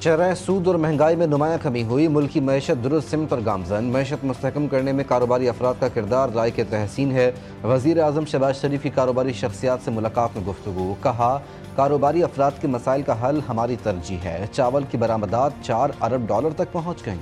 शरह सूद और महंगाई में नुमाया कमी हुई। मुल्की मैशत दुरुस्त सिमत पर गामजन। मैशत मुस्तहकम करने में कारोबारी अफराद का किरदार राय के तहसीन है। वज़ीर आज़म शहबाज शरीफ की कारोबारी शख्सियात से मुलाकात में गुफ्तगू। कहा, कारोबारी अफराद के मसाइल का हल हमारी तरजीह है। चावल की बरामदात $4 अरब तक पहुँच गई।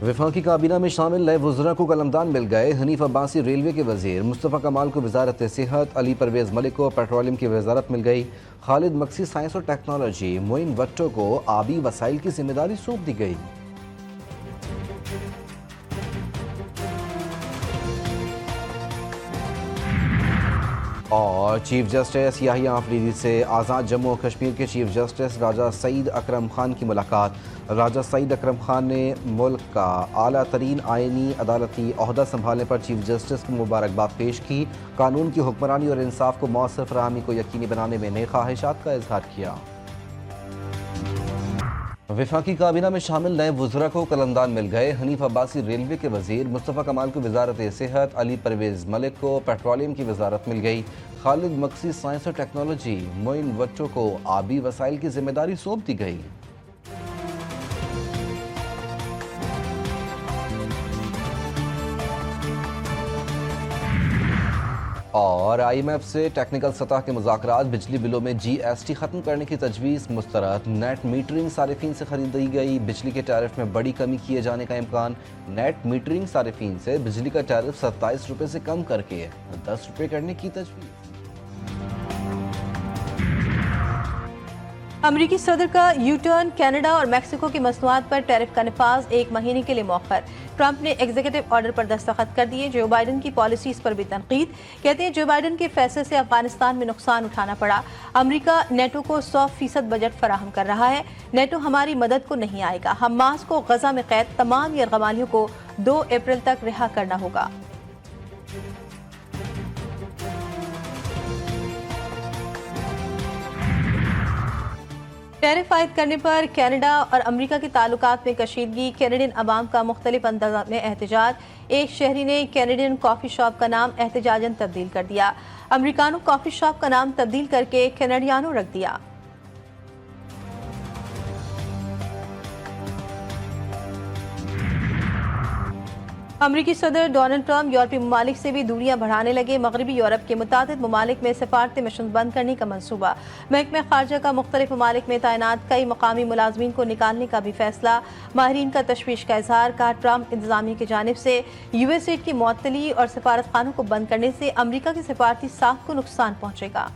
वफाकी काबीना में शामिल नए वज़रा को कलमदान मिल गए। हनीफ अब्बासी रेलवे के वज़ीर, मुस्तफ़ा कमाल को वज़ारत सेहत, अली परवेज़ मलिक को पेट्रोलियम की वज़ारत मिल गई। खालिद मक्सी साइंस और टेक्नोलॉजी, मोइन भट्टो को आबी वसाइल की जिम्मेदारी सौंप दी गई। और चीफ जस्टिस याहिया अफरीदी से आज़ाद जम्मू और कश्मीर के चीफ जस्टिस राजा सईद अकरम खान की मुलाकात। राजा सईद अकरम खान ने मुल्क का आला तरीन आइनी अदालती ओहदा संभालने पर चीफ जस्टिस को मुबारकबाद पेश की। कानून की हुक्मरानी और इंसाफ को मौसर फराहमी को यकीनी बनाने में नई ख्वाहिशात का इजहार किया। वफाकी काबीना में शामिल नए वज़रा को कलमदान मिल गए। हनीफ अब्बासी रेलवे के वज़ीर, मुस्तफ़ा कमाल को वज़ारत सेहत, अली परवेज़ मलिक को पेट्रोलियम की वज़ारत मिल गई। खालिद मक्सी साइंस और टेक्नोलॉजी, मोइन भट्टो को आबी वसाइल की जिम्मेदारी सौंप दी गई। और IMF से टेक्निकल सतह के मुज़ाकरात। बिजली बिलों में GST ख़त्म करने की तजवीज़ मुस्तरद। नेट मीटरिंग सारिफीन से खरीदी गई बिजली के टैरिफ में बड़ी कमी किए जाने का इम्कान। नेट मीटरिंग सारिफीन से बिजली का टैरिफ 27 रुपये से कम करके 10 रुपये करने की तजवीज़। अमरीकी सदर का यू टर्न। कनाडा और मैक्सिको की मसनूआत पर टैरिफ का नफाज 1 महीने के लिए मौखर। ट्रंप ने एग्जीक्यूटिव ऑर्डर पर दस्तखत कर दिए। जो बाइडन की पॉलिसीज पर भी तनकीद। कहते हैं जो बाइडन के फैसले से अफगानिस्तान में नुकसान उठाना पड़ा। अमरीका नेटो को 100% बजट फराहम कर रहा है। नेटो हमारी मदद को नहीं आएगा। हमास को गजा में कैद तमाम यरगमालियों को 2 अप्रैल तक रिहा करना होगा। टैरिफ आयद करने पर कनाडा और अमेरिका के ताल्लुकात में कशीदगी। कैनेडियन अवाम का मुख्तलिफ अंदाज़ में एहतजाज। एक शहरी ने कैनेडियन कॉफ़ी शॉप का नाम एहतजाजन तब्दील कर दिया। अमेरिकानों कॉफ़ी शॉप का नाम तब्दील करके कैनेडियानों रख दिया। अमरीकी सदर डोनाल्ड ट्रंप यूरोपीय ममालिक से भी दूरियां बढ़ाने लगे। मगरबी यूरोप के मुतादिद ममालिक में सफारती मिशन बंद करने का मंसूबा। महकमे खारजा का मुख्तलिफ ममालिक में तैनात कई मकामी मुलाजमीन को निकालने का भी फैसला। माहिरीन का तशवीश का इजहार। कहा, ट्रंप इंतजामिया की जानिब से US एड की मुअत्तली और सफारत खानों को बंद करने से अमरीका की सफारती साख को नुकसान पहुंचेगा।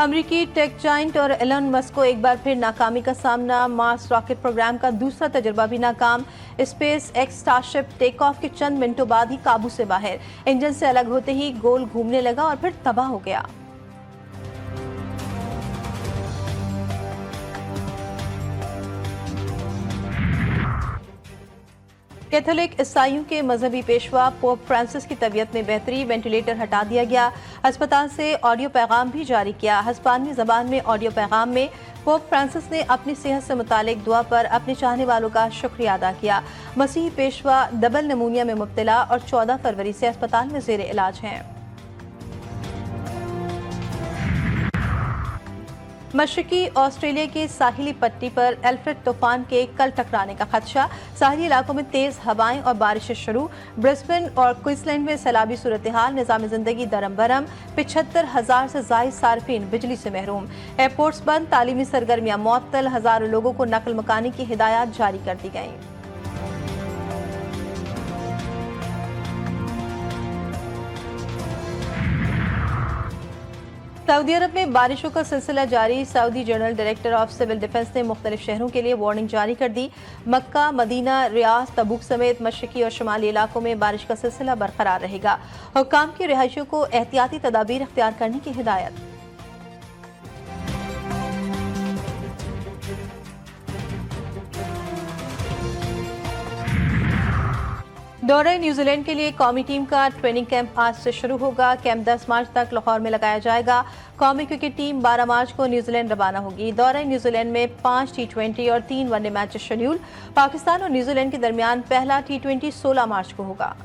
अमरीकी टेक जाइंट और एलन मस्क को एक बार फिर नाकामी का सामना। मार्स रॉकेट प्रोग्राम का दूसरा तजुर्बा भी नाकाम। SpaceX Starship take off के चंद मिनटों बाद ही काबू से बाहर। इंजन से अलग होते ही गोल घूमने लगा और फिर तबाह हो गया। कैथोलिक ईसाइयों के मजहबी पेशवा पोप फ्रांसिस की तबीयत में बेहतरी। वेंटिलेटर हटा दिया गया। अस्पताल से ऑडियो पैगाम भी जारी किया। हिस्पानी ज़बान में ऑडियो पैगाम में पोप फ्रांसिस ने अपनी सेहत से मुतालिक दुआ पर अपने चाहने वालों का शुक्रिया अदा किया। मसीही पेशवा डबल निमोनिया में मुब्तला और 14 फरवरी से अस्पताल में ज़ेर इलाज हैं। मशरकी ऑस्ट्रेलिया के साहिली पट्टी पर एल्फ्रेड तूफान के कल टकराने का खदशा। साहिली इलाकों में तेज हवाएं और बारिशें शुरू। ब्रिस्बेन और क्वींसलैंड में सैलाबी सूरत हाल। निज़ाम जिंदगी दरम बरम। 75,000 से ज़ायद सार्फिन बिजली से महरूम। एयरपोर्ट्स बंद। तालीमी सरगर्मियां मुअत्तल। हज़ारों लोगों को नकल मकानी की हिदायत जारी कर दी गई। सऊदी अरब में बारिशों का सिलसिला जारी। Saudi general director of civil defence ने मुख्तलिफ शहरों के लिए वार्निंग जारी कर दी। मक्का, मदीना, रियाद, तबूक समेत मशरकी और शुमाली इलाकों में बारिश का सिलसिला बरकरार रहेगा। हुक्काम की रिहायशियों को एहतियाती तदाबीर इख्तियार करने की हिदायत। दौरे न्यूजीलैंड के लिए कौमी टीम का ट्रेनिंग कैंप आज से शुरू होगा। कैंप 10 मार्च तक लाहौर में लगाया जाएगा। कौमी क्रिकेट टीम 12 मार्च को न्यूजीलैंड रवाना होगी। दौरे न्यूजीलैंड में 5 T20 और 3 वनडे मैचेस शेड्यूल। पाकिस्तान और न्यूजीलैंड के दरमियान पहला T20 16 मार्च को होगा।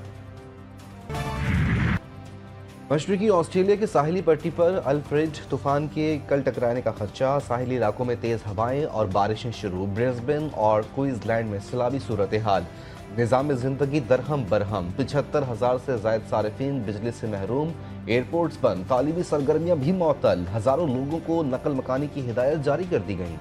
मशरकी ऑस्ट्रेलिया की साहिली पट्टी पर अल्फ्रेड तूफान के कल टकराने का खदशा। साहिली इलाकों में तेज हवाएं और बारिशें शुरू। ब्रिस्बेन और क्वींसलैंड में सैलाबी सूरत हाल। निज़ाम जिंदगी दरहम बरहम। 75,000 से ज्यादा सारिफीन बिजली से महरूम। एयरपोर्ट्स बंद। तालीमी सरगर्मियां भी मअतल। हजारों लोगों को नकल मकानी की हिदायत जारी कर दी गई।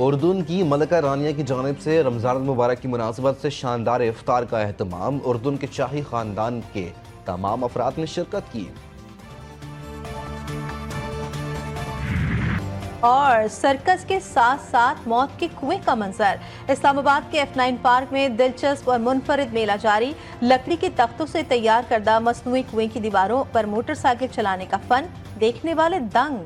उर्दून की मलका रानिया की जानिब से रमजान मुबारक की मुनासबत से शानदार इफ्तार का एहतमाम। उर्दून के शाही खानदान के तमाम अफराद ने शिरकत की। और सर्कस के साथ साथ मौत के कुएं का मंजर। इस्लामाबाद के F9 पार्क में दिलचस्प और मुनफरिद मेला जारी। लकड़ी के तख्तों से तैयार करदा मसनूई कुएं की दीवारों पर मोटरसाइकिल चलाने का फन, देखने वाले दंग।